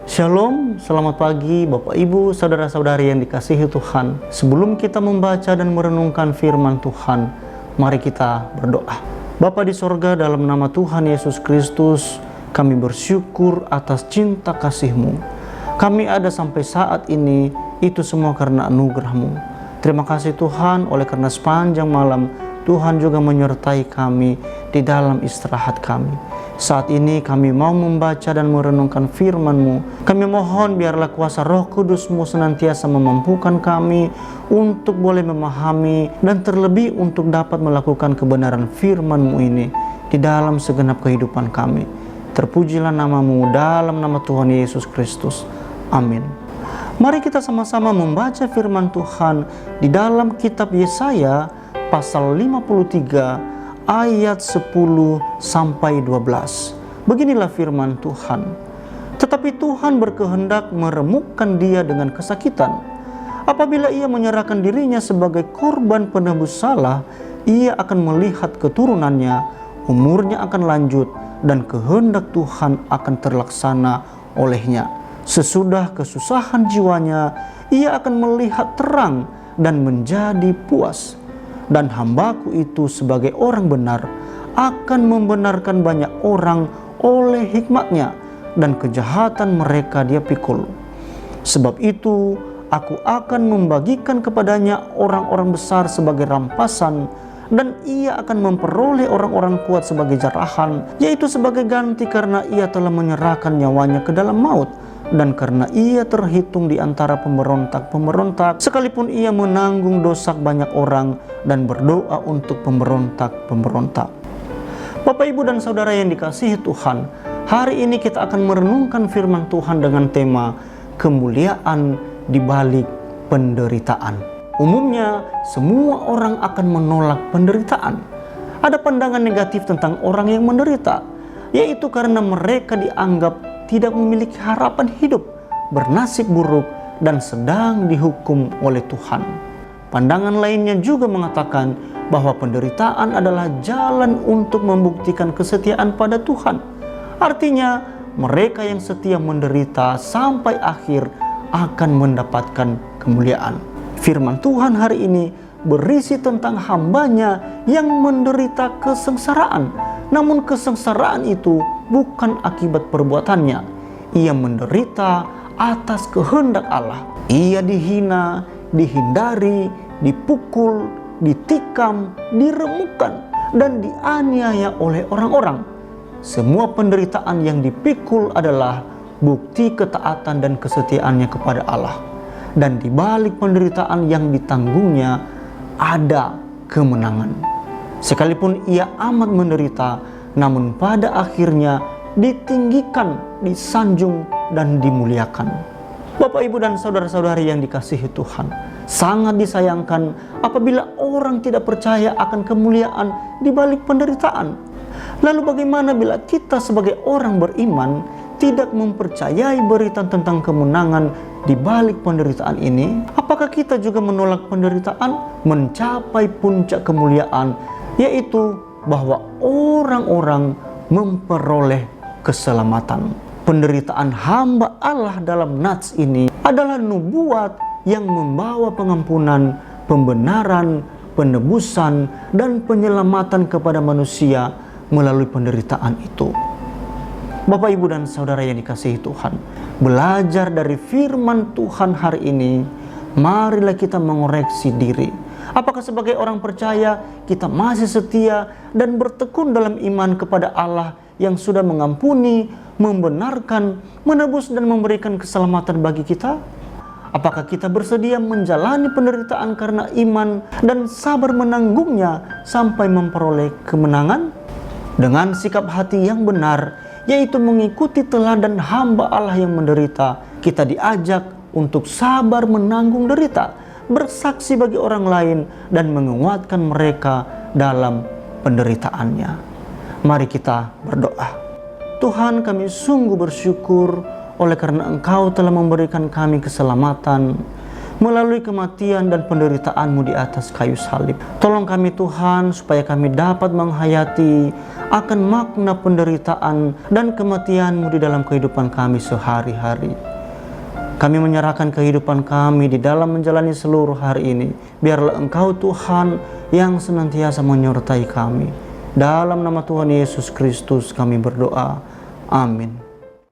Shalom, selamat pagi Bapak Ibu, Saudara-saudari yang dikasihi Tuhan. Sebelum kita membaca dan merenungkan firman Tuhan, mari kita berdoa. Bapa di sorga, dalam nama Tuhan Yesus Kristus, kami bersyukur atas cinta kasih-Mu. Kami ada sampai saat ini, itu semua karena anugerah-Mu. Terima kasih Tuhan, oleh karena sepanjang malam Tuhan juga menyertai kami di dalam istirahat kami. Saat ini kami mau membaca dan merenungkan firman-Mu. Kami mohon biarlah kuasa Roh Kudus-Mu senantiasa memampukan kami untuk boleh memahami dan terlebih untuk dapat melakukan kebenaran firman-Mu ini di dalam segenap kehidupan kami. Terpujilah nama-Mu dalam nama Tuhan Yesus Kristus. Amin. Mari kita sama-sama membaca firman Tuhan di dalam kitab Yesaya pasal 53 ayat 10 sampai 12. Beginilah firman Tuhan. Tetapi Tuhan berkehendak meremukkan dia dengan kesakitan. Apabila ia menyerahkan dirinya sebagai korban penebus salah, ia akan melihat keturunannya, umurnya akan lanjut, dan kehendak Tuhan akan terlaksana olehnya. Sesudah kesusahan jiwanya, ia akan melihat terang dan menjadi puas. Dan hambaku itu sebagai orang benar akan membenarkan banyak orang oleh hikmatnya, dan kejahatan mereka dia pikul. Sebab itu aku akan membagikan kepadanya orang-orang besar sebagai rampasan, dan ia akan memperoleh orang-orang kuat sebagai jarahan, yaitu sebagai ganti karena ia telah menyerahkan nyawanya ke dalam maut. Dan karena ia terhitung di antara pemberontak-pemberontak, sekalipun ia menanggung dosa banyak orang dan berdoa untuk pemberontak-pemberontak. Bapak, Ibu, dan Saudara yang dikasihi Tuhan, hari ini kita akan merenungkan firman Tuhan dengan tema kemuliaan di balik penderitaan. Umumnya, semua orang akan menolak penderitaan. Ada pandangan negatif tentang orang yang menderita, yaitu karena mereka dianggap tidak memiliki harapan hidup, bernasib buruk, dan sedang dihukum oleh Tuhan. Pandangan lainnya juga mengatakan bahwa penderitaan adalah jalan untuk membuktikan kesetiaan pada Tuhan. Artinya, mereka yang setia menderita sampai akhir akan mendapatkan kemuliaan. Firman Tuhan hari ini berisi tentang hambanya yang menderita kesengsaraan. Namun kesengsaraan itu bukan akibat perbuatannya. Ia menderita atas kehendak Allah. Ia dihina, dihindari, dipukul, ditikam, diremukkan, dan dianiaya oleh orang-orang. Semua penderitaan yang dipikul adalah bukti ketaatan dan kesetiaannya kepada Allah. Dan di balik penderitaan yang ditanggungnya ada kemenangan. Sekalipun ia amat menderita, namun pada akhirnya ditinggikan, disanjung, dan dimuliakan. Bapak, Ibu, dan saudara-saudari yang dikasihi Tuhan, sangat disayangkan apabila orang tidak percaya akan kemuliaan di balik penderitaan. Lalu bagaimana bila kita sebagai orang beriman tidak mempercayai berita tentang kemenangan di balik penderitaan ini? Apakah kita juga menolak penderitaan? Mencapai puncak kemuliaan, yaitu bahwa orang-orang memperoleh keselamatan. Penderitaan hamba Allah dalam nats ini adalah nubuat yang membawa pengampunan, pembenaran, penebusan, dan penyelamatan kepada manusia melalui penderitaan itu. Bapak, Ibu, dan Saudara yang dikasihi Tuhan, belajar dari firman Tuhan hari ini, marilah kita mengoreksi diri. Apakah sebagai orang percaya kita masih setia dan bertekun dalam iman kepada Allah yang sudah mengampuni, membenarkan, menebus, dan memberikan keselamatan bagi kita? Apakah kita bersedia menjalani penderitaan karena iman dan sabar menanggungnya sampai memperoleh kemenangan? Dengan sikap hati yang benar, yaitu mengikuti teladan hamba Allah yang menderita, kita diajak untuk sabar menanggung derita, bersaksi bagi orang lain, dan menguatkan mereka dalam penderitaannya. Mari kita berdoa. Tuhan, kami sungguh bersyukur oleh karena Engkau telah memberikan kami keselamatan. melalui kematian dan penderitaan-Mu di atas kayu salib. Tolong kami Tuhan, supaya kami dapat menghayati akan makna penderitaan dan kematian-Mu di dalam kehidupan kami sehari-hari. Kami menyerahkan kehidupan kami di dalam menjalani seluruh hari ini. Biarlah Engkau Tuhan yang senantiasa menyertai kami. Dalam nama Tuhan Yesus Kristus kami berdoa. Amin.